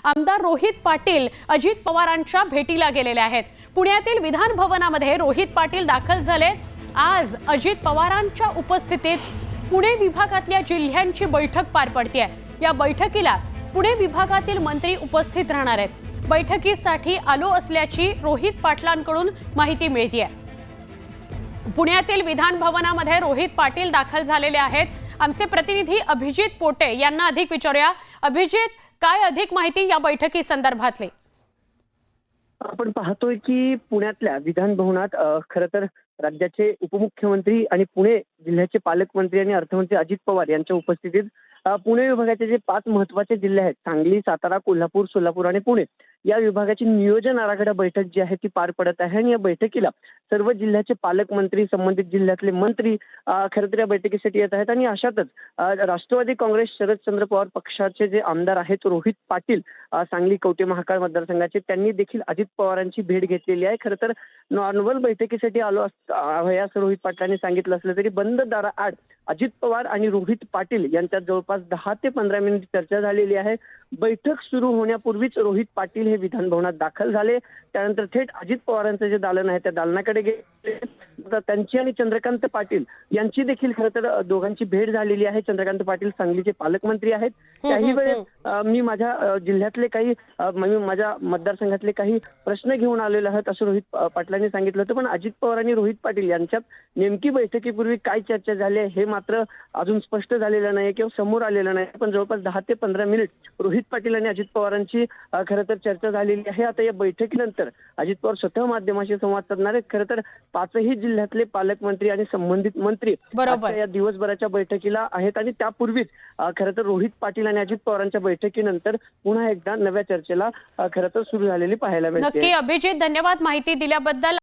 आमदार रोहित पाटील अजित पवारांच्या भेटीला गेलेले आहेत। पुण्यातील विधान भवनामध्ये रोहित पाटील दाखल झाले। आज अजित पवारांच्या उपस्थितीत पुणे विभागातल्या जिल्ह्यांची बैठक पार पडते। या बैठकीला पुणे विभागातील मंत्री उपस्थित राहणार आहेत। बैठकीसाठी आलो असल्याची रोहित पाटलांकडून माहिती मिळते। पुण्यातील विधान भवनामध्ये रोहित पाटील दाखल झालेले आहेत। आमचे प्रतिनिधी अभिजित पोटे यांना अधिक विचारूया। अभिजित, काय अधिक माहिती या बैठकी संदर्भातली? आपण पाहतोय की पुण्यातल्या विधान भवनात खरं तर राज्याचे उपमुख्यमंत्री आणि पुणे जिल्ह्याचे पालकमंत्री आणि अर्थमंत्री अजित पवार यांच्या उपस्थितीत पुणे विभागाचे जे 5 महत्त्वाचे जिल्हे आहेत, सांगली, सातारा, कोल्हापूर, सोलापूर आणि पुणे, या विभागाची नियोजन आराखडा बैठक जी आहे ती पार पडत आहे। आणि या बैठकीला सर्व जिल्ह्याचे पालकमंत्री, संबंधित जिल्ह्यातले मंत्री खरं तर या बैठकीसाठी येत आहेत। आणि अशातच राष्ट्रवादी काँग्रेस शरदचंद्र पवार पक्षाचे जे आमदार आहेत रोहित पाटील, सांगली कवठे महाकाळ मतदारसंघाचे, त्यांनी देखील अजित पवारांची भेट घेतलेली आहे। खरं तर नॉर्मल बैठकीसाठी आलो असं रोहित पाटलांनी सांगितलं असलं तरी बंद दाराआड अजित पवार आणि रोहित पाटील यांच्यात जवळपास 10 ते 15 मिनिट चर्चा झालेली आहे। बैठक सुरू होण्यापूर्वीच रोहित पाटील हे विधान भवनात दाखल झाले। त्यानंतर थेट अजित पवारांचं जे दालन आहे त्या दालनाकडे गेले। त्यांची आणि चंद्रकांत पाटील यांची देखील खरं तर दोघांची भेट झालेली आहे। चंद्रकांत पाटील सांगलीचे पालकमंत्री आहेत। त्याही वेळेस मी माझ्या जिल्ह्यातले काही माझ्या मतदारसंघातले काही प्रश्न घेऊन आलेले आहेत असं रोहित पाटलांनी सांगितलं होतं। पण अजित पवार आणि रोहित पाटील यांच्यात नेमकी बैठकीपूर्वी काय चर्चा झाली आहे हे मात्र अजून स्पष्ट झालेलं नाही किंवा समोर आलेलं नाही। पण जवळपास 10 ते 15 मिनिट रोहित पाटील आणि अजित पवारांची खरं तर चर्चा झालेली आहे। आता या बैठकीनंतर अजित पवार स्वतः माध्यमाशी संवाद साधणार आहेत। खरं तर 5ही जिल्ह्यातले पालकमंत्री आणि संबंधित मंत्री या दिवसभराच्या बैठकीला आहेत। आणि त्यापूर्वीच खरं तर रोहित पाटील आणि अजित पवारांच्या बैठकीनंतर पुन्हा एकदा नव्या चर्चेला खरं तर सुरू झालेली पाहायला मिळते। नक्की अभिजित, धन्यवाद माहिती दिल्याबद्दल।